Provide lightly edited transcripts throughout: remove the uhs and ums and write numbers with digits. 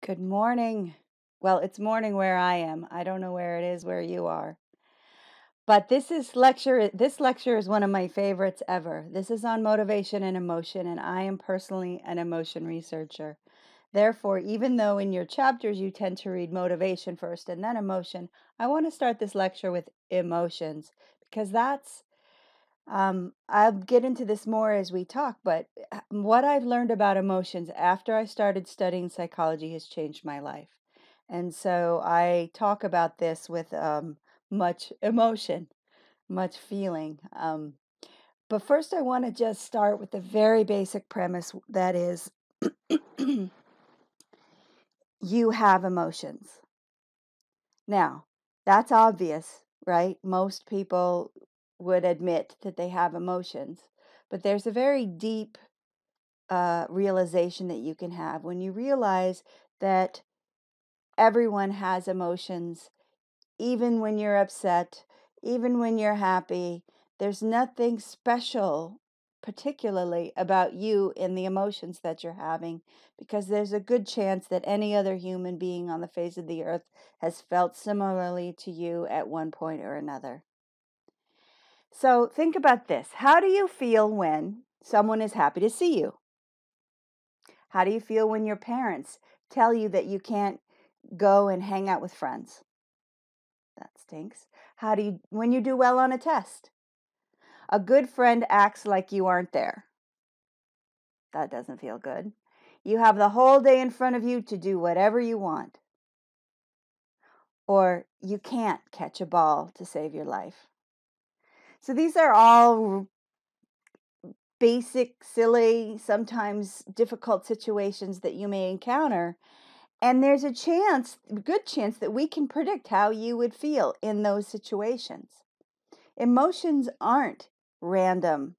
Good morning. Well, it's morning where I am. I don't know where it is where you are. But this lecture is one of my favorites ever. This is on motivation and emotion, and I am personally an emotion researcher. Therefore, even though in your chapters you tend to read motivation first and then emotion, I want to start this lecture with emotions because I'll get into this more as we talk, but what I've learned about emotions after I started studying psychology has changed my life. And so I talk about this with much emotion, much feeling. But first, I want to just start with the very basic premise that is, you have emotions. Now, that's obvious, right? Most people would admit that they have emotions, but there's a very deep realization that you can have when you realize that everyone has emotions, even when you're upset, even when you're happy. There's nothing special, particularly about you in the emotions that you're having, because there's a good chance that any other human being on the face of the earth has felt similarly to you at one point or another. So think about this. How do you feel when someone is happy to see you? How do you feel when your parents tell you that you can't go and hang out with friends? That stinks. How do you when you do well on a test? A good friend acts like you aren't there. That doesn't feel good. You have the whole day in front of you to do whatever you want. Or you can't catch a ball to save your life. So these are all basic, silly, sometimes difficult situations that you may encounter. And there's a good chance that we can predict how you would feel in those situations. Emotions aren't random.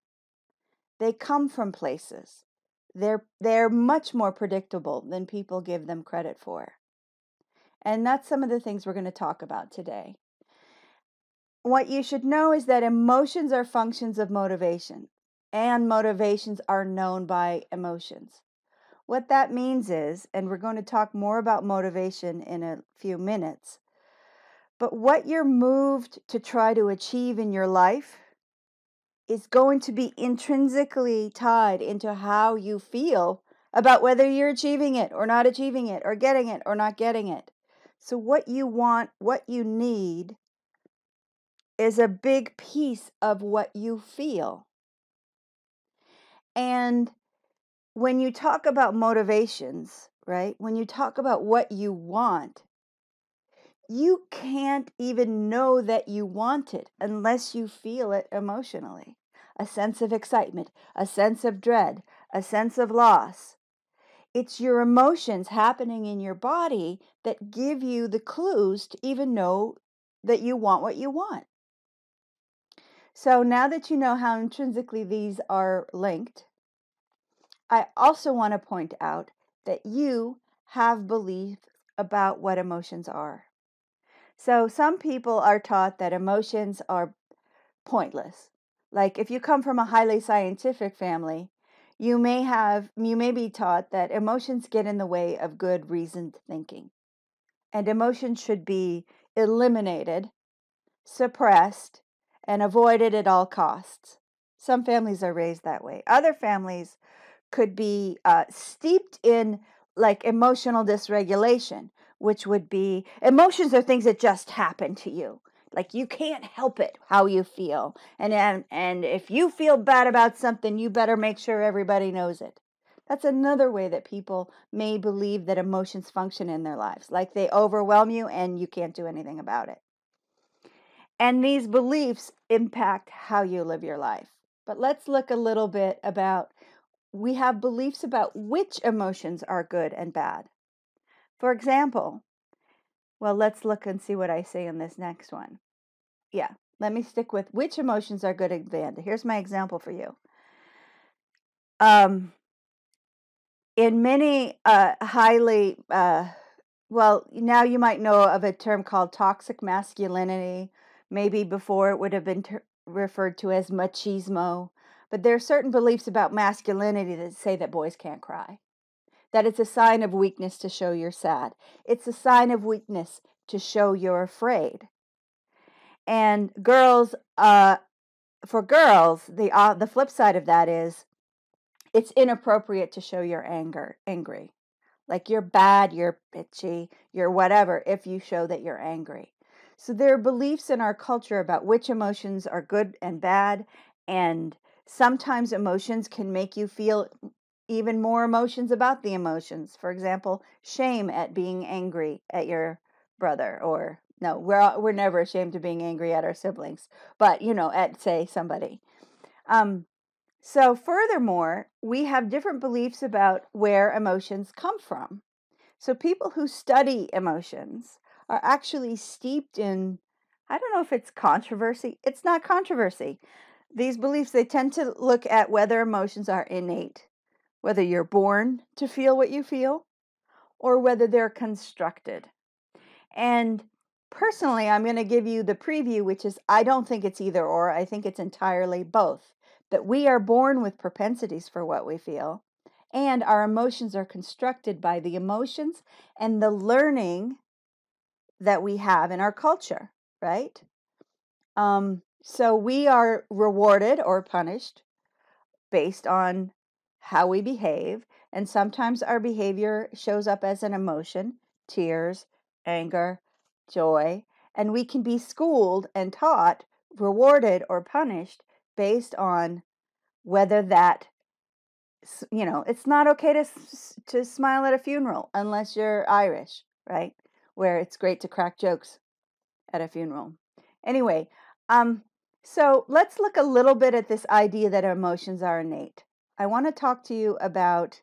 They come from places. They're much more predictable than people give them credit for. And that's some of the things we're going to talk about today. What you should know is that emotions are functions of motivation, and motivations are known by emotions. What that means is, and we're going to talk more about motivation in a few minutes, but what you're moved to try to achieve in your life is going to be intrinsically tied into how you feel about whether you're achieving it or not achieving it, or getting it or not getting it. So, what you want, what you need, is a big piece of what you feel. And when you talk about motivations, right, when you talk about what you want, you can't even know that you want it unless you feel it emotionally. A sense of excitement, a sense of dread, a sense of loss. It's your emotions happening in your body that give you the clues to even know that you want what you want. So now that you know how intrinsically these are linked, I also want to point out that you have beliefs about what emotions are. So some people are taught that emotions are pointless. Like if you come from a highly scientific family, you may be taught that emotions get in the way of good reasoned thinking. And emotions should be eliminated, suppressed, and avoided at all costs. Some families are raised that way. Other families could be steeped in like emotional dysregulation, which would be emotions are things that just happen to you. Like you can't help it how you feel. And if you feel bad about something, you better make sure everybody knows it. That's another way that people may believe that emotions function in their lives. Like they overwhelm you and you can't do anything about it. And these beliefs impact how you live your life. But let's look a little bit about we have beliefs about which emotions are good and bad. For example, well, let's look and see what I say in this next one. Yeah, let me stick with which emotions are good and bad. Here's my example for you. In many well, now you might know of a term called toxic masculinity. Maybe before it would have been referred to as machismo. But there are certain beliefs about masculinity that say that boys can't cry. that it's a sign of weakness to show you're sad. It's a sign of weakness to show you're afraid. And girls, for girls, the flip side of that is it's inappropriate to show you're angry. Like you're bad, you're bitchy, you're whatever if you show that you're angry. So there are beliefs in our culture about which emotions are good and bad, and sometimes emotions can make you feel even more emotions about the emotions. For example, shame at being angry at your brother, or no, we're never ashamed of being angry at our siblings, but at say somebody. So furthermore, we have different beliefs about where emotions come from. So people who study emotions are actually steeped in, I don't know if it's controversy. It's not controversy. These beliefs, they tend to look at whether emotions are innate, whether you're born to feel what you feel, or whether they're constructed. And personally, I'm going to give you the preview, which is I don't think it's either or. I think it's entirely both. That we are born with propensities for what we feel, and our emotions are constructed by the emotions and the learning that we have in our culture, right? So we are rewarded or punished based on how we behave, and sometimes our behavior shows up as an emotion, tears, anger, joy, and we can be schooled and taught, rewarded or punished based on whether that, it's not okay to smile at a funeral unless you're Irish, right? Where it's great to crack jokes at a funeral. Anyway, so let's look a little bit at this idea that emotions are innate. I want to talk to you about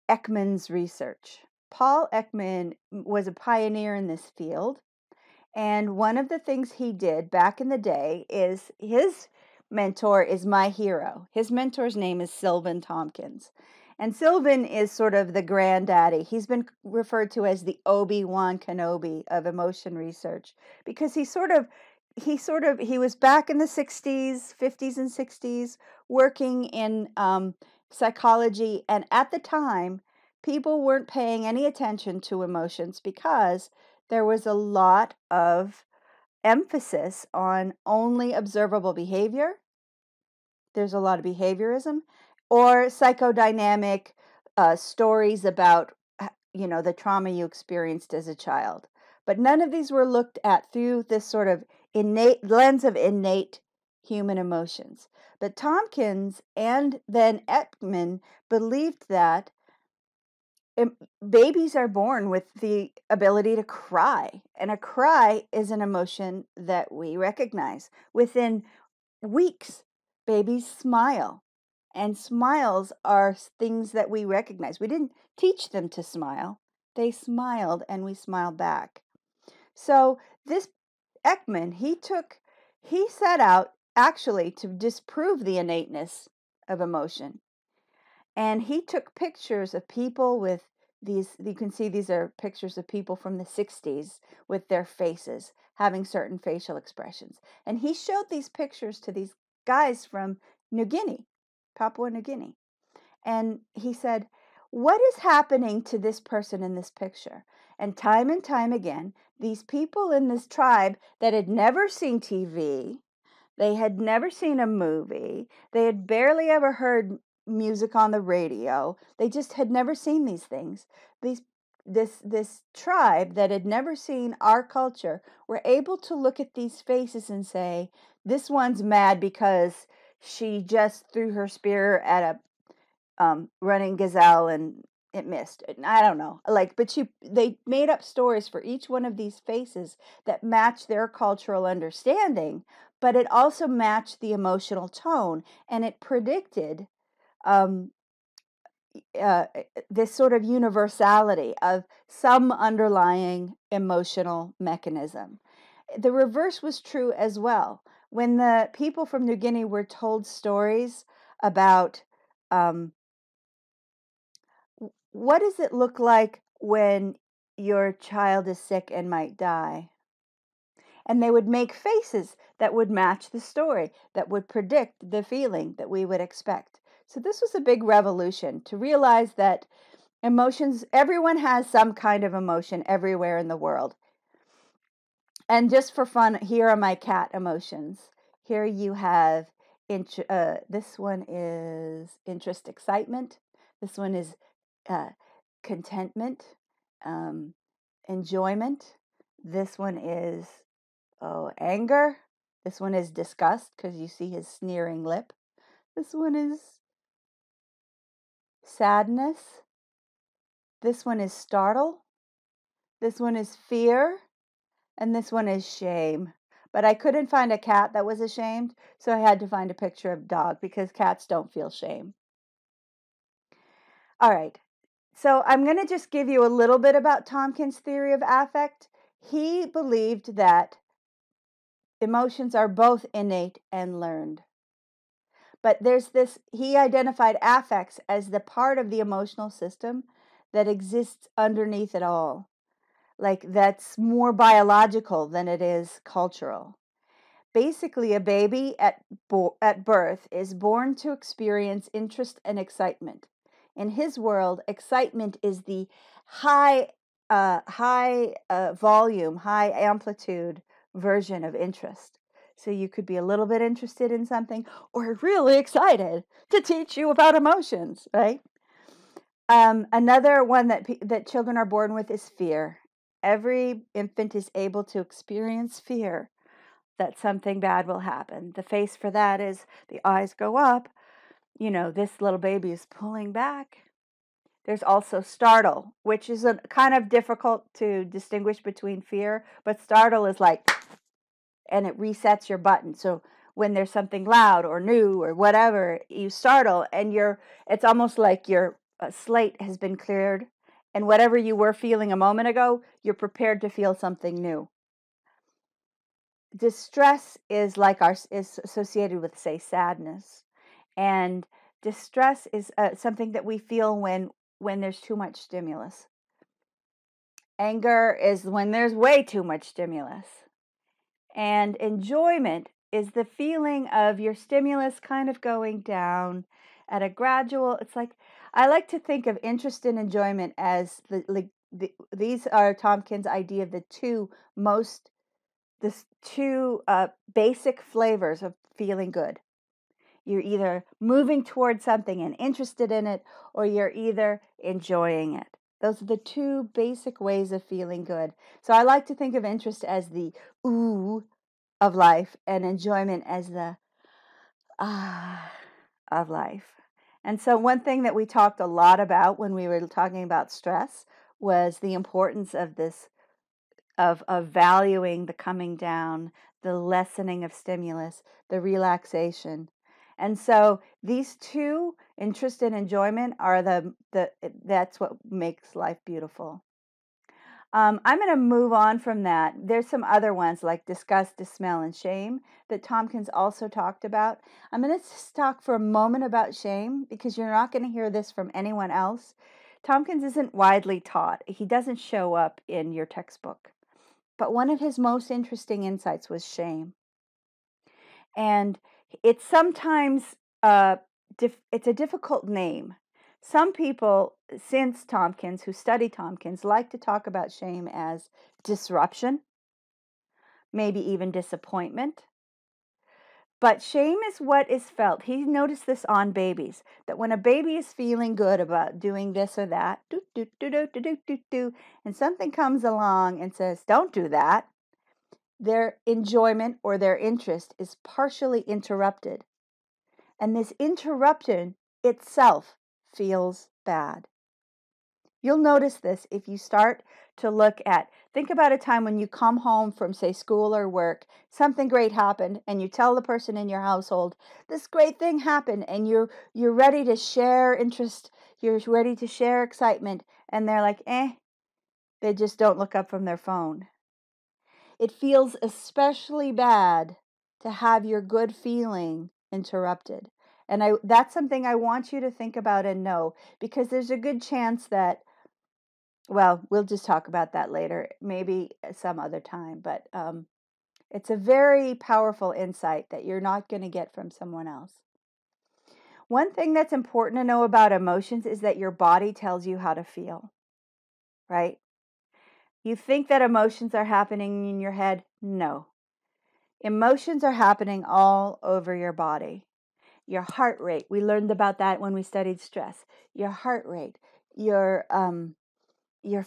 Ekman's research. Paul Ekman was a pioneer in this field, and one of the things he did back in the day is his mentor is my hero. His mentor's name is Sylvan Tompkins. And Sylvan is sort of the granddaddy. He's been referred to as the Obi-Wan Kenobi of emotion research because he was back in the 60s, 50s and 60s working in psychology, and at the time people weren't paying any attention to emotions because there was a lot of emphasis on only observable behavior. There's a lot of behaviorism or psychodynamic stories about the trauma you experienced as a child. But none of these were looked at through this sort of innate lens of innate human emotions. But Tompkins and then Ekman believed that babies are born with the ability to cry, and a cry is an emotion that we recognize. Within weeks, babies smile, and smiles are things that we recognize. We didn't teach them to smile. They smiled, and we smiled back. So this Ekman, he set out actually to disprove the innateness of emotion. And he took pictures of people with these, you can see these are pictures of people from the 60s with their faces having certain facial expressions. And he showed these pictures to these guys from New Guinea, Papua New Guinea. And he said, what is happening to this person in this picture? And time again, these people in this tribe that had never seen TV, they had never seen a movie, they had barely ever heard music on the radio, they just had never seen these things. This tribe that had never seen our culture were able to look at these faces and say, this one's mad because she just threw her spear at a running gazelle and it missed. I don't know. But they made up stories for each one of these faces that matched their cultural understanding, but it also matched the emotional tone, and it predicted this sort of universality of some underlying emotional mechanism. The reverse was true as well. When the people from New Guinea were told stories about what does it look like when your child is sick and might die? And they would make faces that would match the story, that would predict the feeling that we would expect. So this was a big revolution to realize that Emotions, everyone has some kind of emotion everywhere in the world. And just for fun, here are my cat emotions. Here you have, this one is interest, excitement. This one is uh, contentment, um, enjoyment. This one is, anger. This one is disgust because you see his sneering lip. This one is sadness. This one is startle. This one is fear. And this one is shame. But I couldn't find a cat that was ashamed, so I had to find a picture of dog because cats don't feel shame. All right. So I'm going to just give you a little bit about Tompkins' theory of affect. He believed that emotions are both innate and learned. But he identified affects as the part of the emotional system that exists underneath it all. Like that's more biological than it is cultural. Basically, a baby at birth is born to experience interest and excitement. In his world, excitement is the high volume, high amplitude version of interest. So you could be a little bit interested in something or really excited to teach you about emotions, right? Another one that children are born with is fear. Every infant is able to experience fear that something bad will happen. The face for that is the eyes go up. This little baby is pulling back. There's also startle, which is kind of difficult to distinguish between fear, but startle is like, and it resets your button. So when there's something loud or new or whatever, you startle and it's almost like your slate has been cleared, and whatever you were feeling a moment ago, you're prepared to feel something new. Distress is is associated with, say, sadness, and distress is something that we feel when there's too much stimulus. Anger is when there's way too much stimulus, and enjoyment is the feeling of your stimulus kind of going down at a gradual. It's like, I like to think of interest and enjoyment as these are Tompkins' idea of the two basic flavors of feeling good. You're either moving towards something and interested in it, or you're either enjoying it. Those are the two basic ways of feeling good. So I like to think of interest as the ooh of life and enjoyment as the ah of life. And so one thing that we talked a lot about when we were talking about stress was the importance of this of valuing the coming down, the lessening of stimulus, the relaxation. And so these two, interest and enjoyment, are that's what makes life beautiful. I'm going to move on from that. There's some other ones like disgust, dismay, and shame that Tompkins also talked about. I'm going to talk for a moment about shame because you're not going to hear this from anyone else. Tompkins isn't widely taught. He doesn't show up in your textbook. But one of his most interesting insights was shame. And it's sometimes it's a difficult name. Some people, since Tompkins, who study Tompkins, like to talk about shame as disruption, maybe even disappointment. But shame is what is felt. He noticed this on babies, that when a baby is feeling good about doing this or that, and something comes along and says, don't do that, their enjoyment or their interest is partially interrupted. And this interruption itself feels bad. You'll notice this if you start to think about a time when you come home from, say, school or work, something great happened, and you tell the person in your household, this great thing happened, and you're ready to share interest, you're ready to share excitement, and they're like, they just don't look up from their phone. It feels especially bad to have your good feeling interrupted. And that's something I want you to think about and know, because there's a good chance that, well, we'll just talk about that later, maybe some other time, but it's a very powerful insight that you're not going to get from someone else. One thing that's important to know about emotions is that your body tells you how to feel, right? You think that emotions are happening in your head? No. Emotions are happening all over your body. Your heart rate, we learned about that when we studied stress. Your heart rate, your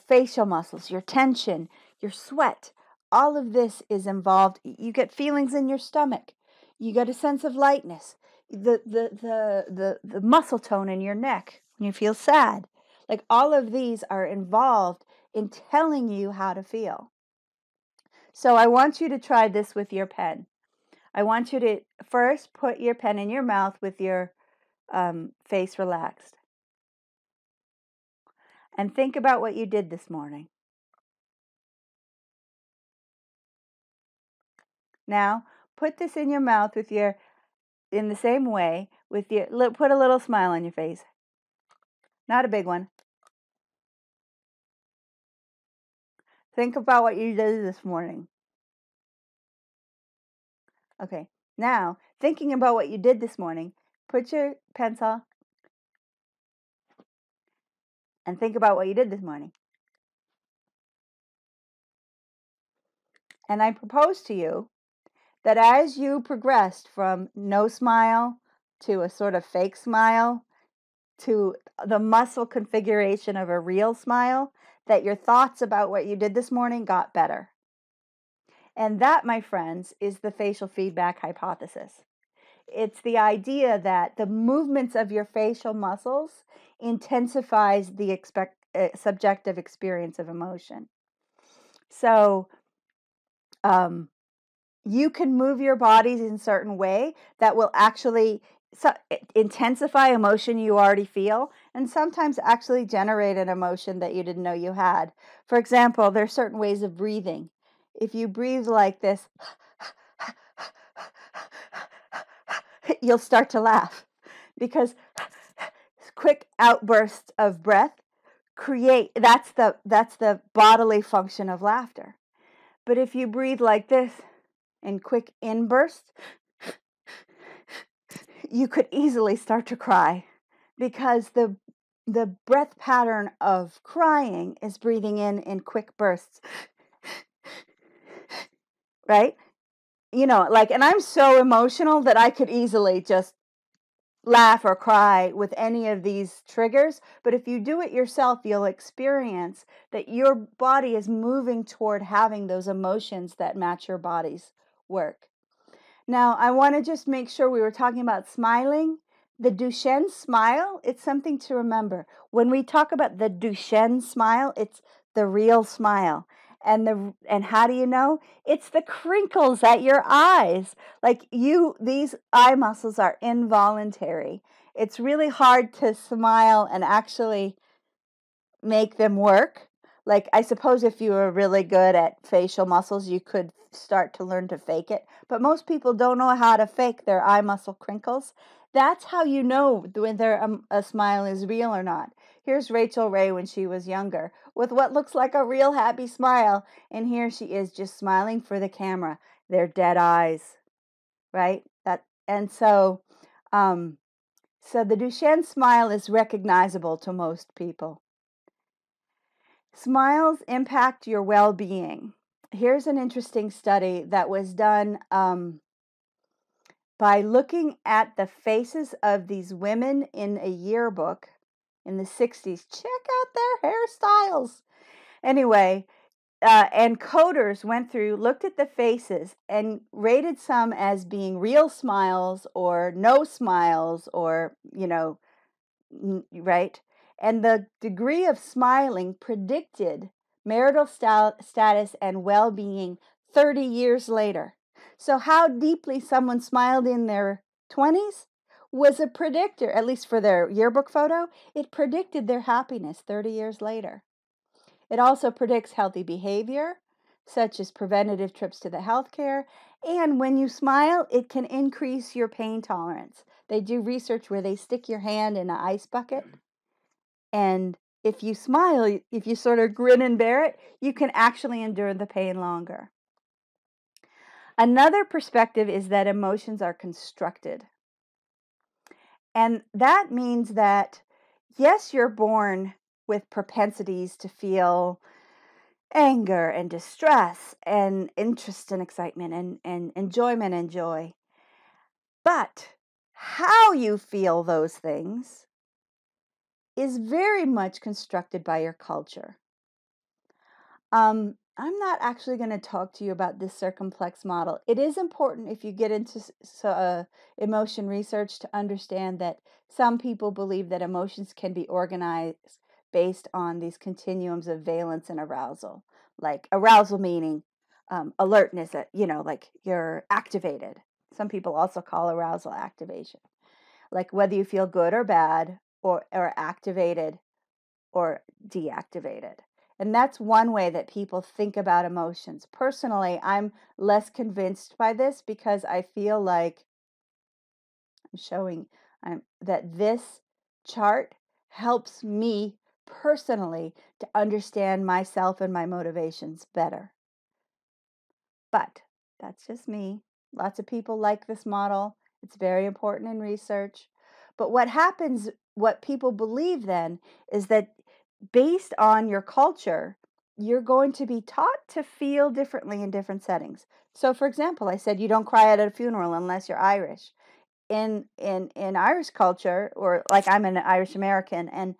facial muscles, your tension, your sweat, all of this is involved. You get feelings in your stomach. You get a sense of lightness. The muscle tone in your neck when you feel sad. Like all of these are involved in telling you how to feel. So I want you to try this with your pen. I want you to first put your pen in your mouth with your face relaxed. And think about what you did this morning. Now, put this in your mouth with your, in the same way, with your, put a little smile on your face. Not a big one. Think about what you did this morning. Okay, now, thinking about what you did this morning, put your pencil and think about what you did this morning. And I propose to you that as you progressed from no smile to a sort of fake smile to the muscle configuration of a real smile, that your thoughts about what you did this morning got better. And that, my friends, is the facial feedback hypothesis. It's the idea that the movements of your facial muscles intensifies the subjective experience of emotion. So you can move your bodies in a certain way that will actually intensify emotion you already feel, and sometimes actually generate an emotion that you didn't know you had. For example, there are certain ways of breathing. If you breathe like this, you'll start to laugh because quick outbursts of breath create, that's the bodily function of laughter. But if you breathe like this in quick inbursts, you could easily start to cry because the breath pattern of crying is breathing in quick bursts. Right? You know, like, and I'm so emotional that I could easily just laugh or cry with any of these triggers. But if you do it yourself, you'll experience that your body is moving toward having those emotions that match your body's work. Now, I want to just make sure, we were talking about smiling. The Duchenne smile, it's something to remember. When we talk about the Duchenne smile, it's the real smile. And how do you know? It's the crinkles at your eyes. Like these eye muscles are involuntary. It's really hard to smile and actually make them work. Like, I suppose if you were really good at facial muscles, you could start to learn to fake it. But most people don't know how to fake their eye muscle crinkles. That's how you know whether a smile is real or not. Here's Rachel Ray when she was younger with what looks like a real happy smile. And here she is just smiling for the camera. They're dead eyes, right? So the Duchenne smile is recognizable to most people. Smiles impact your well-being. Here's an interesting study that was done by looking at the faces of these women in a yearbook in the 60s. Check out their hairstyles. Anyway, and coders went through, looked at the faces, and rated some as being real smiles or no smiles, or, right? And the degree of smiling predicted marital status and well-being 30 years later. So how deeply someone smiled in their 20s was a predictor, at least for their yearbook photo. It predicted their happiness 30 years later. It also predicts healthy behavior, such as preventative trips to the healthcare. And when you smile, it can increase your pain tolerance. They do research where they stick your hand in an ice bucket. And if you smile, if you sort of grin and bear it, you can actually endure the pain longer. Another perspective is that emotions are constructed. And that means that, yes, you're born with propensities to feel anger and distress and interest and excitement and enjoyment and joy. But how you feel those things is very much constructed by your culture. I'm not actually going to talk to you about this circumplex model. It is important if you get into emotion research to understand that some people believe that emotions can be organized based on these continuums of valence and arousal. Like arousal meaning alertness, that, like you're activated. Some people also call arousal activation. Like whether you feel good or bad, or activated or deactivated. And that's one way that people think about emotions. Personally, I'm less convinced by this because I feel like I'm showing that this chart helps me personally to understand myself and my motivations better. But that's just me. Lots of people like this model. It's very important in research. But what happens, what people believe then, is that based on your culture, you're going to be taught to feel differently in different settings. So, for example, I said you don't cry at a funeral unless you're Irish. In Irish culture, or like I'm an Irish American, and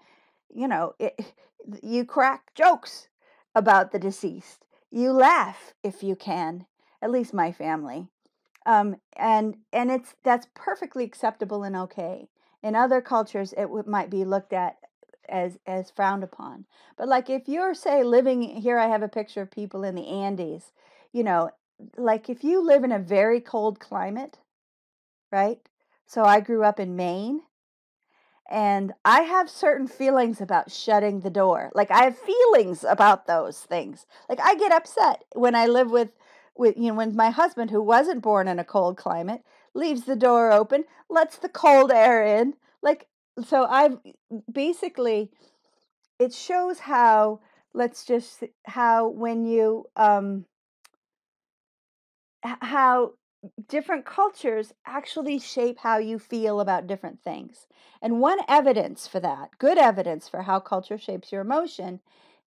you crack jokes about the deceased. You laugh if you can. At least my family. And that's perfectly acceptable and okay. In other cultures, it might be looked at as frowned upon. But like if you're, say, living here, I have a picture of people in the Andes. You know, like if you live in a very cold climate, right? So I grew up in Maine, and I have certain feelings about shutting the door. Like I have feelings about those things. Like I get upset when I live with when my husband, who wasn't born in a cold climate, leaves the door open, lets the cold air in. Like, so I've basically, it shows how, how when you how different cultures actually shape how you feel about different things. And one evidence for that, good evidence for how culture shapes your emotion,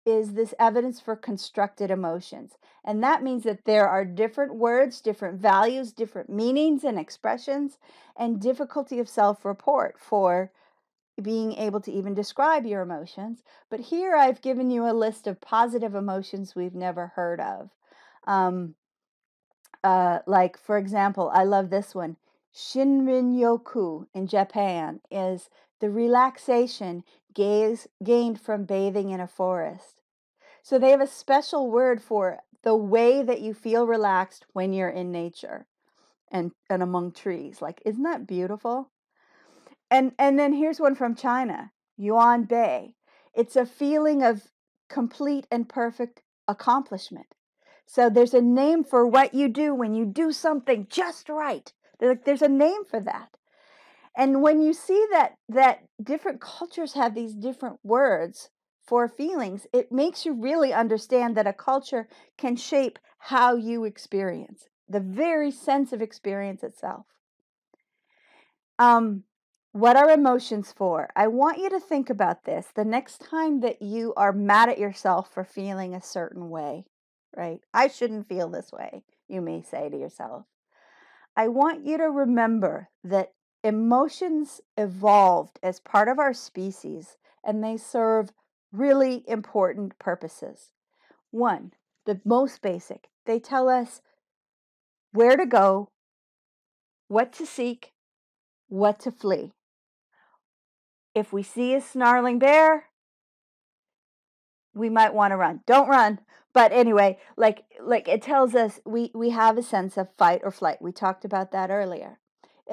is this evidence for constructed emotions. And that means that there are different words, different values, different meanings and expressions, and difficulty of self-report for being able to even describe your emotions. But here I've given you a list of positive emotions we've never heard of. Um, like, for example, I love this one. Shinrin-yoku in Japan is the relaxation gained from bathing in a forest. So they have a special word for the way that you feel relaxed when you're in nature and among trees. Like, isn't that beautiful? And then here's one from China, Yuan Bei. It's a feeling of complete and perfect accomplishment. So there's a name for what you do when you do something just right. There's a name for that. And when you see that different cultures have these different words for feelings, it makes you really understand that a culture can shape how you experience the very sense of experience itself. Um, what are emotions for? I want you to think about this the next time that you are mad at yourself for feeling a certain way, right? I shouldn't feel this way, you may say to yourself. I want you to remember that emotions evolved as part of our species, and they serve really important purposes. One, the most basic, they tell us where to go, what to seek, what to flee. If we see a snarling bear, we might want to run. Don't run. But anyway, like it tells us we have a sense of fight or flight. We talked about that earlier.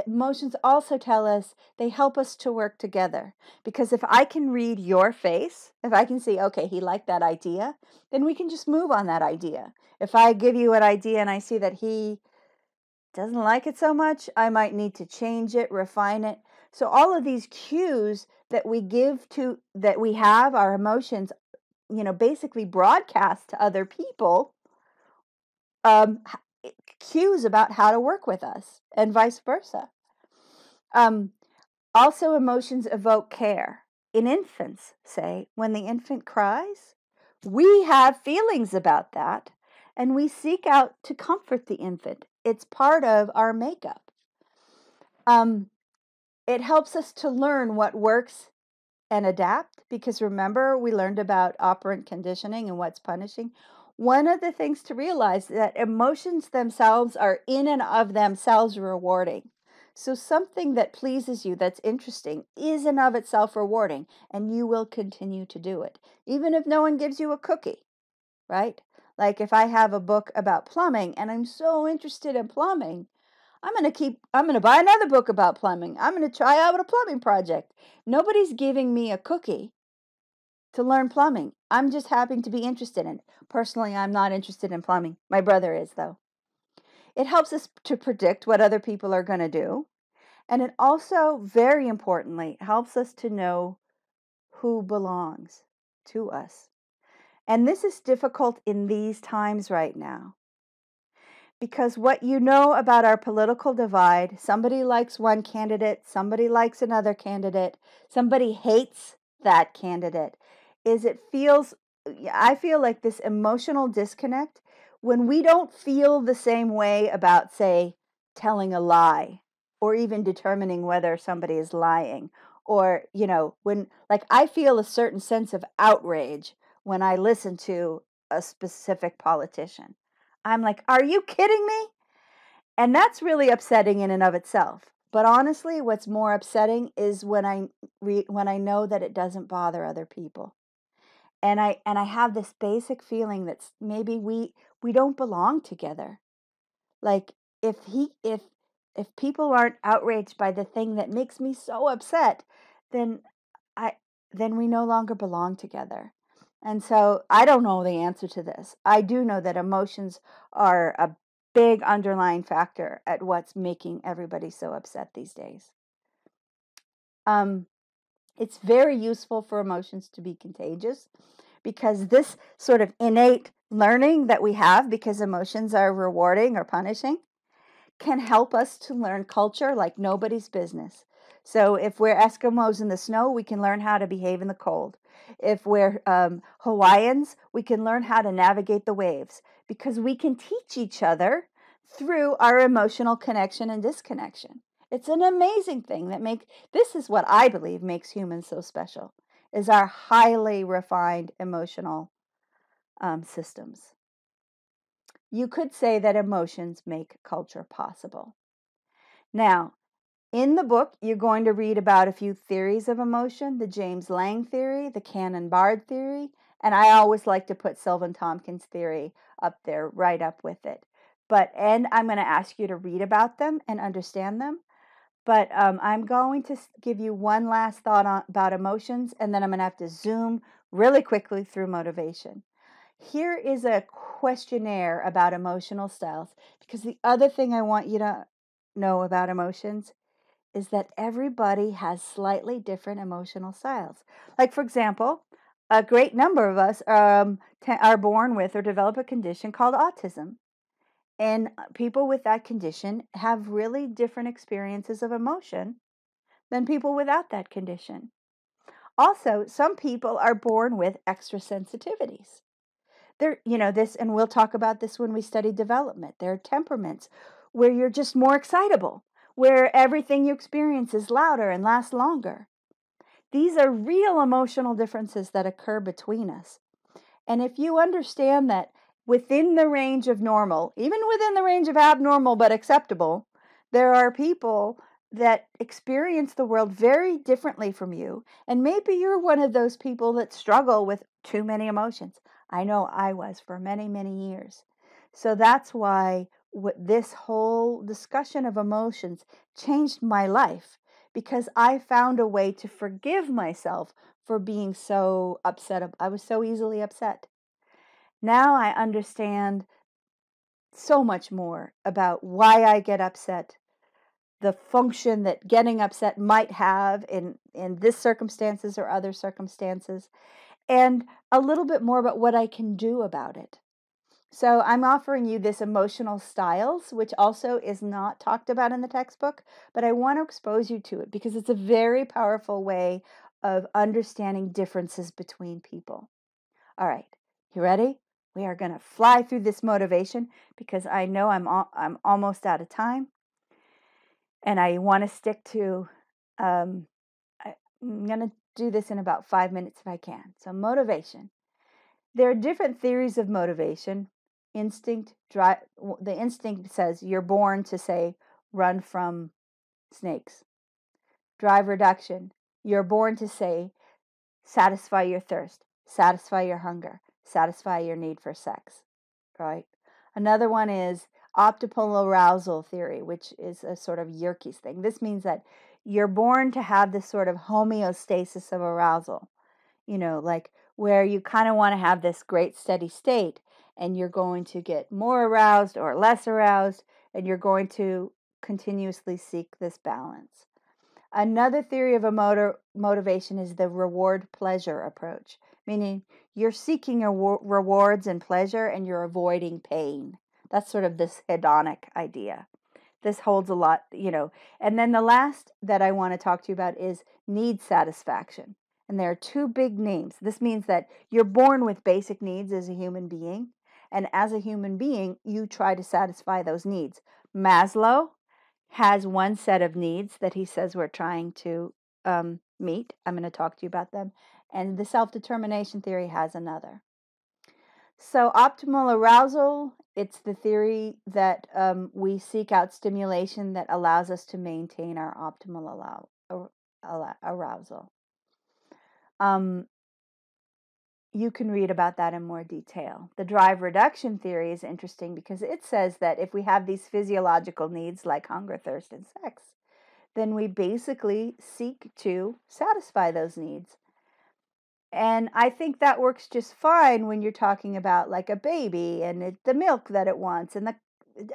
Emotions also tell us, they help us to work together. Because if I can read your face, if I can see, okay, he liked that idea, then we can just move on that idea. If I give you an idea and I see that he doesn't like it so much, I might need to change it, refine it. So all of these cues that we give to, that we have, our emotions, basically broadcast to other people, um, cues about how to work with us and vice versa. Um, Also, emotions evoke care. In infants, say, when the infant cries, we have feelings about that and we seek out to comfort the infant. It's part of our makeup. It helps us to learn what works and adapt, because remember, we learned about operant conditioning and what's punishing. One of the things to realize is that emotions themselves are in and of themselves rewarding. So something that pleases you, that's interesting, is in of itself rewarding, and you will continue to do it, even if no one gives you a cookie, right? Like if I have a book about plumbing and I'm so interested in plumbing, I'm going to buy another book about plumbing. I'm going to try out a plumbing project. Nobody's giving me a cookie to learn plumbing. I'm just happy to be interested in it. Personally, I'm not interested in plumbing. My brother is, though. It helps us to predict what other people are going to do. And it also, very importantly, helps us to know who belongs to us. And this is difficult in these times right now. Because what you know about our political divide, somebody likes one candidate, somebody likes another candidate, somebody hates that candidate, is I feel like this emotional disconnect when we don't feel the same way about, say, telling a lie or even determining whether somebody is lying. Or, when, like, I feel a certain sense of outrage when I listen to a specific politician. I'm like, are you kidding me? And that's really upsetting in and of itself. But honestly, what's more upsetting is when I know that it doesn't bother other people. And I have this basic feeling that maybe we don't belong together. Like if people aren't outraged by the thing that makes me so upset, then I then we no longer belong together. And so I don't know the answer to this. I do know that emotions are a big underlying factor at what's making everybody so upset these days. It's very useful for emotions to be contagious, because this sort of innate learning that we have, because emotions are rewarding or punishing, can help us to learn culture like nobody's business. So if we're Eskimos in the snow, we can learn how to behave in the cold. If we're Hawaiians, we can learn how to navigate the waves, because we can teach each other through our emotional connection and disconnection. It's an amazing thing this is what I believe makes humans so special, is our highly refined emotional systems. You could say that emotions make culture possible. Now, in the book, you're going to read about a few theories of emotion: the James Lange theory, the Cannon-Bard theory, and I always like to put Sylvan Tompkins' theory up there, right up with it. And I'm going to ask you to read about them and understand them. But I'm going to give you one last thought about emotions, and then I'm going to have to zoom really quickly through motivation. Here is a questionnaire about emotional styles, because the other thing I want you to know about emotions is that everybody has slightly different emotional styles. Like, for example, a great number of us are born with or develop a condition called autism. And people with that condition have really different experiences of emotion than people without that condition. Also, some people are born with extra sensitivities. This, and we'll talk about this when we study development. There are temperaments where you're just more excitable, where everything you experience is louder and lasts longer. These are real emotional differences that occur between us. And if you understand that within the range of normal, even within the range of abnormal but acceptable, there are people that experience the world very differently from you. And maybe you're one of those people that struggle with too many emotions. I know I was for many, many years. So that's why this whole discussion of emotions changed my life, because I found a way to forgive myself for being so upset. I was so easily upset. Now I understand so much more about why I get upset, the function that getting upset might have in this circumstances or other circumstances, and a little bit more about what I can do about it. So I'm offering you this emotional styles, which also is not talked about in the textbook, but I want to expose you to it because it's a very powerful way of understanding differences between people. All right, you ready? We are going to fly through this motivation because I know I'm almost out of time, and I want to stick to. Um, I'm going to do this in about 5 minutes if I can. So motivation. There are different theories of motivation. Instinct, the instinct says you're born to say run from snakes. Drive reduction. You're born to say satisfy your thirst, satisfy your hunger, satisfy your need for sex, right? Another one is optimal arousal theory, which is a sort of Yerkes thing. This means that you're born to have this sort of homeostasis of arousal, like where you kind of want to have this great steady state and you're going to get more aroused or less aroused and you're going to continuously seek this balance. Another theory of motivation is the reward pleasure approach, meaning you're seeking rewards and pleasure and you're avoiding pain. That's sort of this hedonic idea. This holds a lot. And then the last that I want to talk to you about is need satisfaction. And there are two big names. This means that you're born with basic needs as a human being. And as a human being, you try to satisfy those needs. Maslow has one set of needs that he says we're trying to meet. I'm going to talk to you about them. And the self-determination theory has another. So optimal arousal, it's the theory that we seek out stimulation that allows us to maintain our optimal arousal. You can read about that in more detail. The drive reduction theory is interesting because it says that if we have these physiological needs like hunger, thirst, and sex, then we basically seek to satisfy those needs. And I think that works just fine when you're talking about like a baby and the milk that it wants and the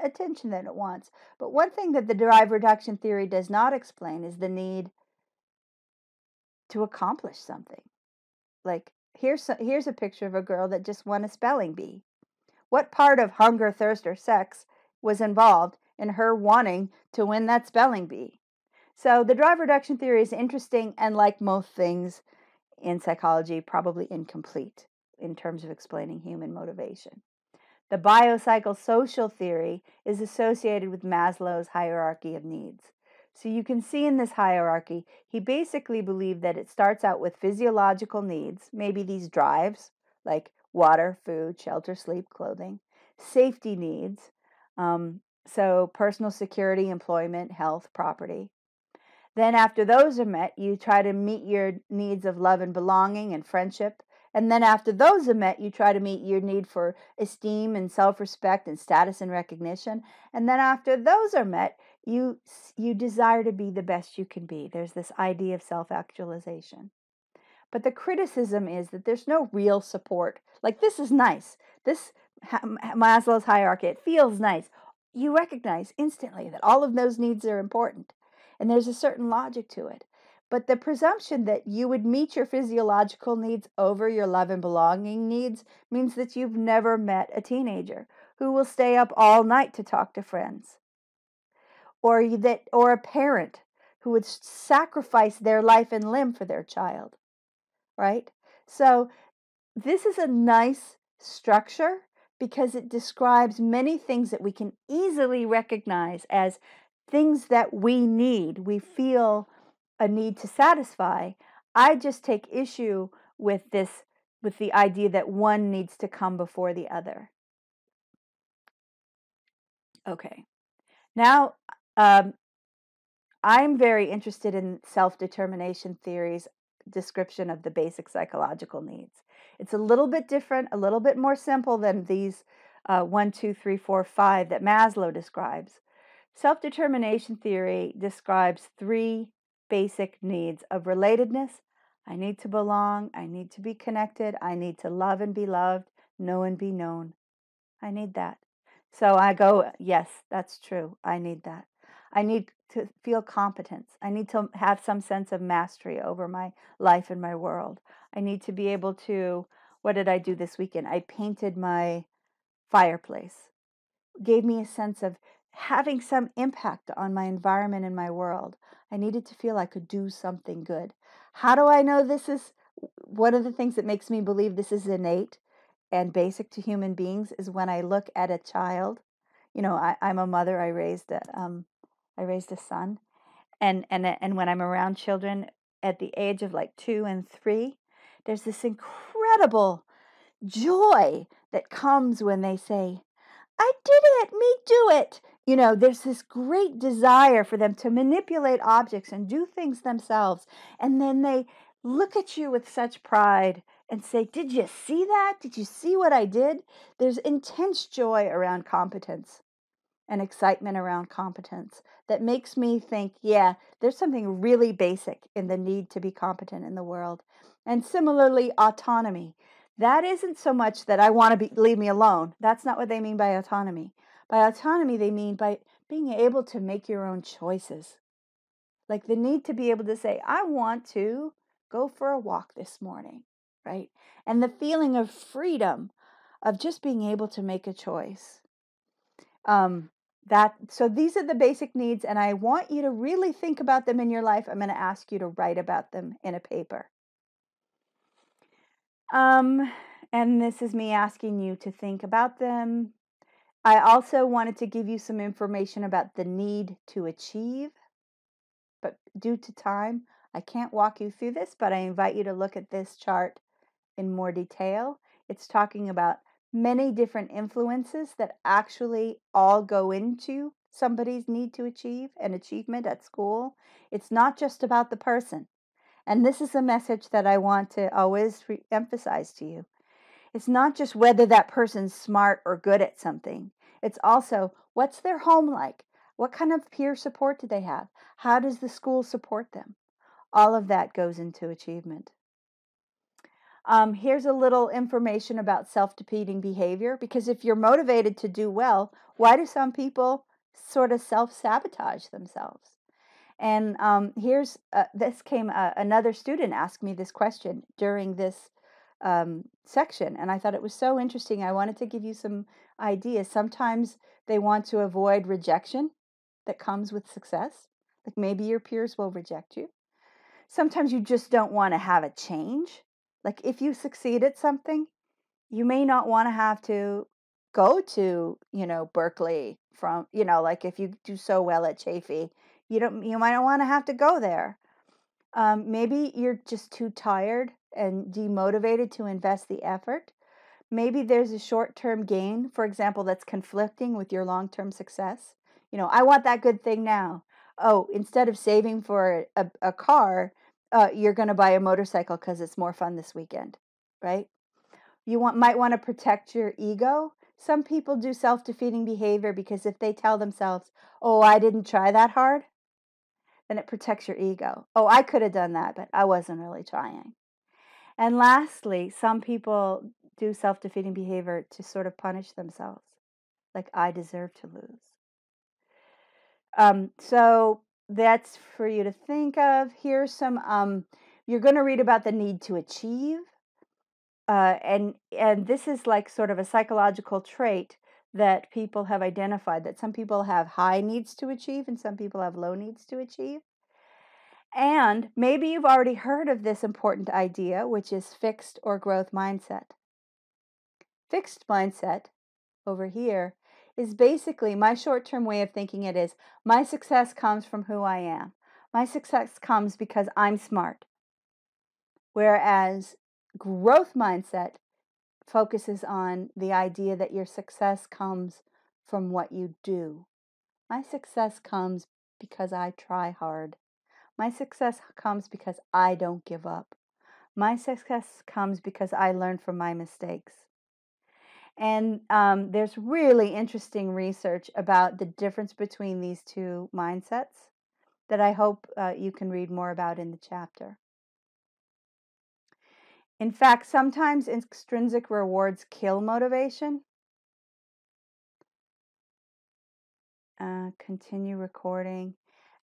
attention that it wants. But one thing that the drive reduction theory does not explain is the need to accomplish something. Like here's a picture of a girl that just won a spelling bee. What part of hunger, thirst, or sex was involved in her wanting to win that spelling bee? So the drive reduction theory is interesting, and like most things in psychology, probably incomplete in terms of explaining human motivation. The biopsychosocial theory is associated with Maslow's hierarchy of needs. So you can see in this hierarchy, he basically believed that it starts out with physiological needs, maybe these drives like water, food, shelter, sleep, clothing, safety needs, so personal security, employment, health, property. Then, after those are met, you try to meet your needs of love and belonging and friendship. And then, after those are met, you try to meet your need for esteem and self respect and status and recognition. And then, after those are met, you desire to be the best you can be. There's this idea of self actualization. But the criticism is that there's no real support. Like, this is nice. This Maslow's hierarchy, it feels nice. You recognize instantly that all of those needs are important. And there's a certain logic to it. But the presumption that you would meet your physiological needs over your love and belonging needs means that you've never met a teenager who will stay up all night to talk to friends, or a parent who would sacrifice their life and limb for their child, right? So this is a nice structure because it describes many things that we can easily recognize as things that we need, we feel a need to satisfy. I just take issue with the idea that one needs to come before the other. Okay. Now, I'm very interested in self-determination theory's description of the basic psychological needs. It's a little bit different, a little bit more simple than these 1, 2, 3, 4, 5 that Maslow describes. Self-determination theory describes three basic needs of relatedness. I need to belong. I need to be connected. I need to love and be loved, know and be known. I need that. So I go, yes, that's true. I need that. I need to feel competence. I need to have some sense of mastery over my life and my world. I need to be able to, what did I do this weekend? I painted my fireplace. Gave me a sense of having some impact on my environment and my world. I needed to feel I could do something good. How do I know this is one of the things that makes me believe this is innate and basic to human beings is when I look at a child. I'm a mother. I raised a son, and when I'm around children at the age of like 2 and 3, there's this incredible joy that comes when they say, I did it, me do it. There's this great desire for them to manipulate objects and do things themselves. And then they look at you with such pride and say, did you see that? Did you see what I did? There's intense joy around competence and excitement around competence that makes me think, yeah, there's something really basic in the need to be competent in the world. And similarly, autonomy. That isn't so much that I want to leave me alone. That's not what they mean by autonomy. By autonomy, they mean by being able to make your own choices. Like the need to be able to say, I want to go for a walk this morning, right? And the feeling of freedom of just being able to make a choice. So these are the basic needs, and I want you to really think about them in your life. I'm going to ask you to write about them in a paper. And this is me asking you to think about them. I also wanted to give you some information about the need to achieve, but due to time, I can't walk you through this, but I invite you to look at this chart in more detail. It's talking about many different influences that actually all go into somebody's need to achieve and achievement at school. It's not just about the person. And this is a message that I want to always emphasize to you. It's not just whether that person's smart or good at something. It's also what's their home like? What kind of peer support do they have? How does the school support them? All of that goes into achievement. Here's a little information about self-defeating behavior, because if you're motivated to do well, why do some people sort of self-sabotage themselves? And another student asked me this question during this section, and I thought it was so interesting. I wanted to give you some ideas. Sometimes they want to avoid rejection that comes with success. Like maybe your peers will reject you. Sometimes you just don't want to have a change. Like if you succeed at something, you may not want to have to go to, Berkeley like if you do so well at Chaffey, you might not want to have to go there. Maybe you're just too tired and demotivated to invest the effort. Maybe there's a short-term gain, for example, that's conflicting with your long-term success. I want that good thing now. Oh, instead of saving for a car, you're going to buy a motorcycle because it's more fun this weekend, right? Might want to protect your ego. Some people do self-defeating behavior because if they tell themselves, oh, I didn't try that hard, then it protects your ego. Oh, I could have done that, but I wasn't really trying. And lastly, some people do self-defeating behavior to sort of punish themselves, like I deserve to lose. So that's for you to think of. Here's some, you're going to read about the need to achieve. And this is like sort of a psychological trait that people have identified, that some people have high needs to achieve and some people have low needs to achieve. And maybe you've already heard of this important idea, which is fixed or growth mindset. Fixed mindset over here is basically my short-term way of thinking it is my success comes from who I am. My success comes because I'm smart. Whereas growth mindset focuses on the idea that your success comes from what you do. My success comes because I try hard. My success comes because I don't give up. My success comes because I learn from my mistakes. And there's really interesting research about the difference between these two mindsets that I hope you can read more about in the chapter. In fact, sometimes extrinsic rewards kill motivation. Continue recording.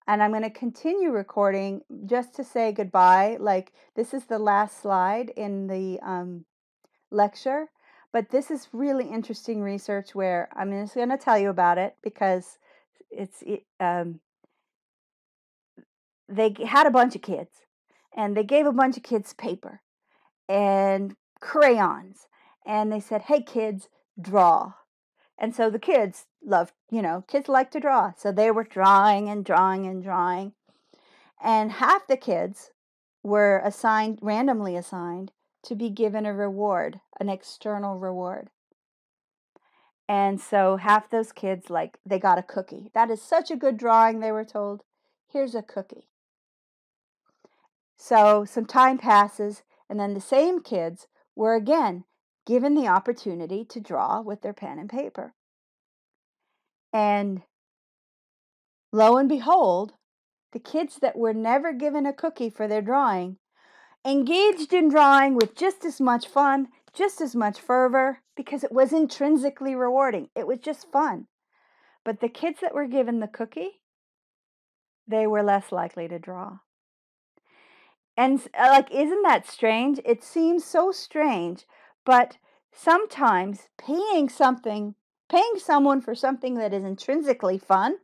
And I'm going to continue recording just to say goodbye. Like this is the last slide in the lecture, But this is really interesting research where I'm just going to tell you about it because they had a bunch of kids, and they gave a bunch of kids paper and crayons, and they said, "Hey kids, draw." And so the kids loved, kids like to draw. So they were drawing and drawing and drawing. And half the kids were randomly assigned to be given a reward, an external reward. And so half those kids, like, they got a cookie. That is such a good drawing, they were told. Here's a cookie. So some time passes, and then the same kids were again given the opportunity to draw with their pen and paper. And lo and behold, the kids that were never given a cookie for their drawing engaged in drawing with just as much fun, just as much fervor, because it was intrinsically rewarding. It was just fun. But the kids that were given the cookie, they were less likely to draw. And like, isn't that strange? It seems so strange, but sometimes paying someone for something that is intrinsically fun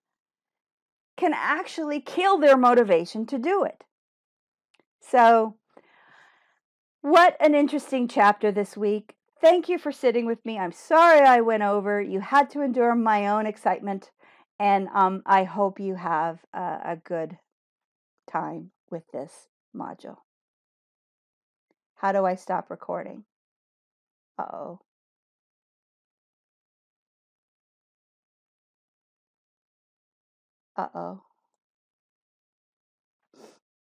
can actually kill their motivation to do it. So, what an interesting chapter this week. Thank you for sitting with me. I'm sorry I went over. You had to endure my own excitement, and I hope you have a good time with this module. How do I stop recording? Uh-oh. Uh-oh.